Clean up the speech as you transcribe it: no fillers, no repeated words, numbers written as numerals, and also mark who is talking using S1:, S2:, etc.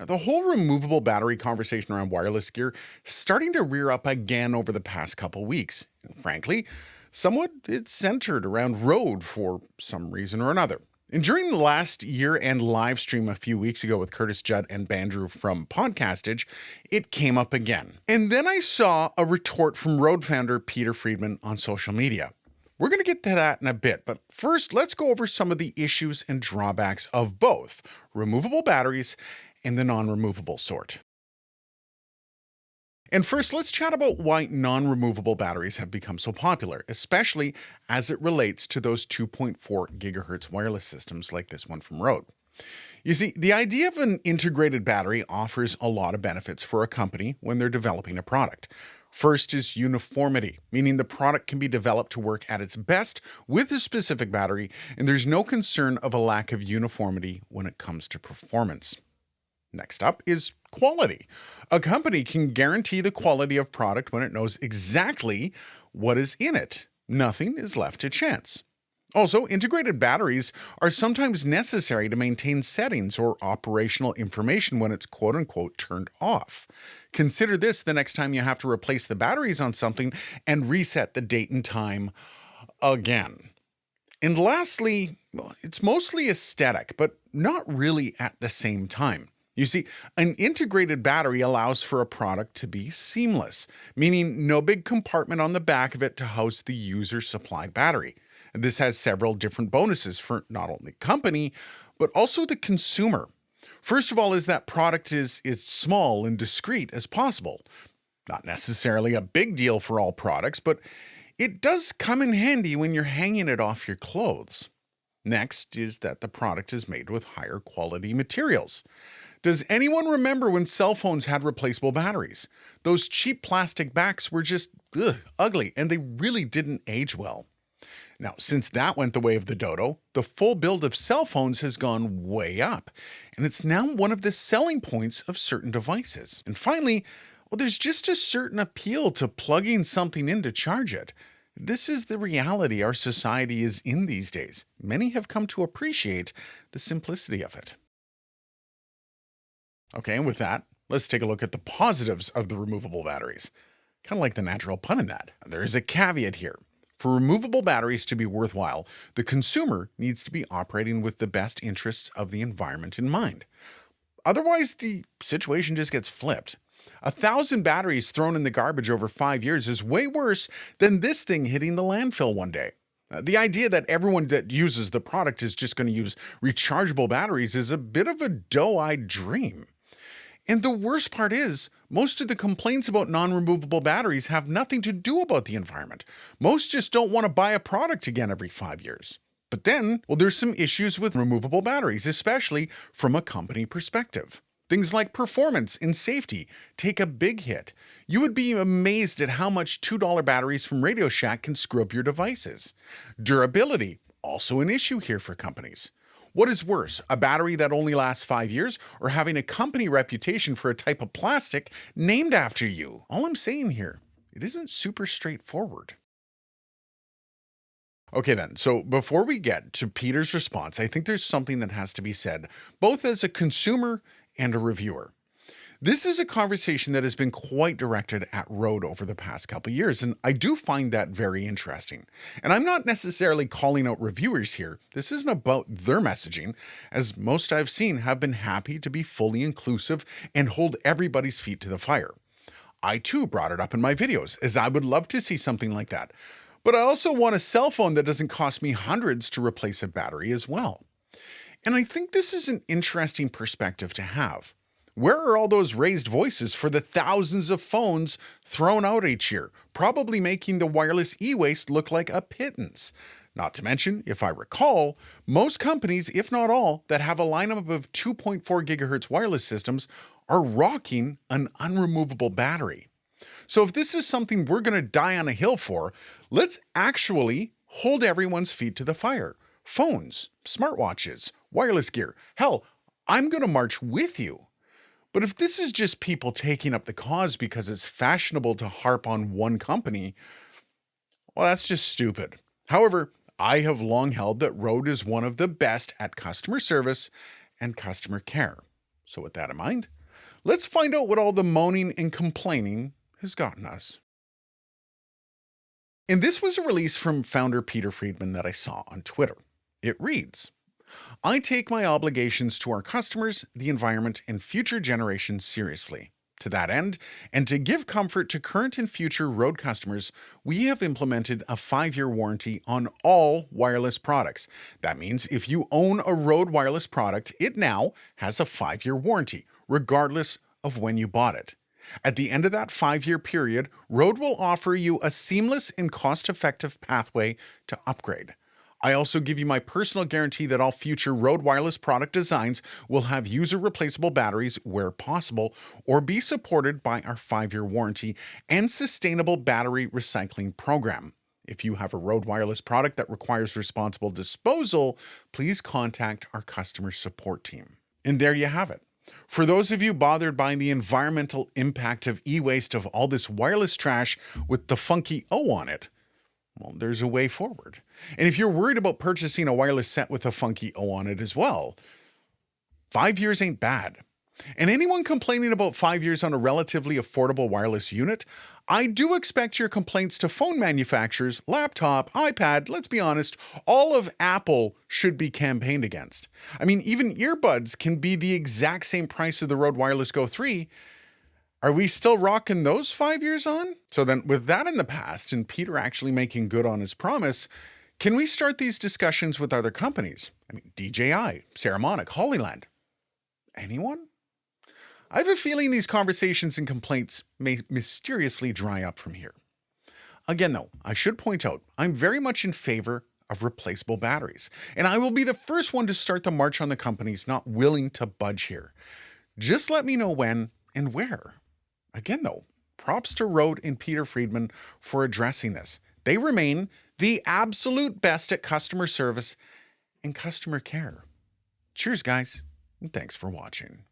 S1: The whole removable battery conversation around wireless gear is starting to rear up again over the past couple weeks. And frankly, somewhat it's centered around Rode for some reason or another. And during the last year-end live stream a few weeks ago with Curtis Judd and Bandrew from Podcastage, it came up again. And then I saw a retort from Rode founder Peter Friedman on social media. We're going to get to that in a bit, but first let's go over some of the issues and drawbacks of both removable batteries and the non-removable sort. And first, let's chat about why non-removable batteries have become so popular, especially as it relates to those 2.4 gigahertz wireless systems like this one from Rode. You see, the idea of an integrated battery offers a lot of benefits for a company when they're developing a product. First is uniformity, meaning the product can be developed to work at its best with a specific battery, and there's no concern of a lack of uniformity when it comes to performance. Next up is quality. A company can guarantee the quality of product when it knows exactly what is in it. Nothing is left to chance. Also, integrated batteries are sometimes necessary to maintain settings or operational information when it's quote-unquote turned off. Consider this the next time you have to replace the batteries on something and reset the date and time again. And lastly, it's mostly aesthetic, but not really at the same time. You see, an integrated battery allows for a product to be seamless, meaning no big compartment on the back of it to house the user-supplied battery. And this has several different bonuses for not only the company, but also the consumer. First of all is that product is small and discreet as possible. Not necessarily a big deal for all products, but it does come in handy when you're hanging it off your clothes. Next is that the product is made with higher quality materials. Does anyone remember when cell phones had replaceable batteries? Those cheap plastic backs were just ugly, and they really didn't age well. Now, since that went the way of the dodo, the full build of cell phones has gone way up, and it's now one of the selling points of certain devices. And finally, there's just a certain appeal to plugging something in to charge it. This is the reality our society is in these days. Many have come to appreciate the simplicity of it. Okay, and with that, let's take a look at the positives of the removable batteries. Kind of like the natural pun in that. There is a caveat here. For removable batteries to be worthwhile, the consumer needs to be operating with the best interests of the environment in mind. Otherwise, the situation just gets flipped. 1,000 batteries thrown in the garbage over 5 years is way worse than this thing hitting the landfill one day. The idea that everyone that uses the product is just going to use rechargeable batteries is a bit of a doe-eyed dream. And the worst part is, most of the complaints about non-removable batteries have nothing to do about the environment. Most just don't want to buy a product again every 5 years. But then, there's some issues with removable batteries, especially from a company perspective. Things like performance and safety take a big hit. You would be amazed at how much $2 batteries from Radio Shack can screw up your devices. Durability, also an issue here for companies. What is worse, a battery that only lasts 5 years or having a company reputation for a type of plastic named after you? All I'm saying here, it isn't super straightforward. Okay then, so before we get to Peter's response, I think there's something that has to be said, both as a consumer and a reviewer. This is a conversation that has been quite directed at Rode over the past couple of years, and I do find that very interesting. And I'm not necessarily calling out reviewers here. This isn't about their messaging, as most I've seen have been happy to be fully inclusive and hold everybody's feet to the fire. I too brought it up in my videos, as I would love to see something like that. But I also want a cell phone that doesn't cost me hundreds to replace a battery as well. And I think this is an interesting perspective to have. Where are all those raised voices for the thousands of phones thrown out each year, probably making the wireless e-waste look like a pittance? Not to mention, if I recall, most companies, if not all, that have a lineup of 2.4 gigahertz wireless systems are rocking an unremovable battery. So if this is something we're going to die on a hill for, let's actually hold everyone's feet to the fire. Phones, smartwatches, wireless gear. Hell, I'm going to march with you. But if this is just people taking up the cause because it's fashionable to harp on one company, that's just stupid. However, I have long held that Rode is one of the best at customer service and customer care. So with that in mind, Let's find out what all the moaning and complaining has gotten us. And this was a release from founder Peter Friedman that I saw on Twitter. It reads, I take my obligations to our customers, the environment, and future generations seriously. To that end, and to give comfort to current and future Rode customers, we have implemented a 5-year warranty on all wireless products. That means if you own a Rode wireless product, it now has a 5-year warranty, regardless of when you bought it. At the end of that 5-year period, Rode will offer you a seamless and cost-effective pathway to upgrade. I also give you my personal guarantee that all future Rode wireless product designs will have user-replaceable batteries where possible or be supported by our 5-year warranty and sustainable battery recycling program. If you have a Rode wireless product that requires responsible disposal, please contact our customer support team. And there you have it. For those of you bothered by the environmental impact of e-waste of all this wireless trash with the funky O on it, well, there's a way forward. And if you're worried about purchasing a wireless set with a funky O on it as well, 5 years ain't bad. And anyone complaining about 5 years on a relatively affordable wireless unit, I do expect your complaints to phone manufacturers, laptop, iPad, let's be honest, all of Apple should be campaigned against. I mean, even earbuds can be the exact same price of the Rode Wireless Go 3. Are we still rocking those 5 years on? So then, with that in the past, and Peter actually making good on his promise, can we start these discussions with other companies? I mean, DJI, Saramonic, Hollyland. Anyone? I have a feeling these conversations and complaints may mysteriously dry up from here. Again, though, I should point out, I'm very much in favor of replaceable batteries, and I will be the first one to start the march on the companies not willing to budge here. Just let me know when and where. Again, though, props to Rode and Peter Friedman for addressing this. They remain the absolute best at customer service and customer care. Cheers, guys, and thanks for watching.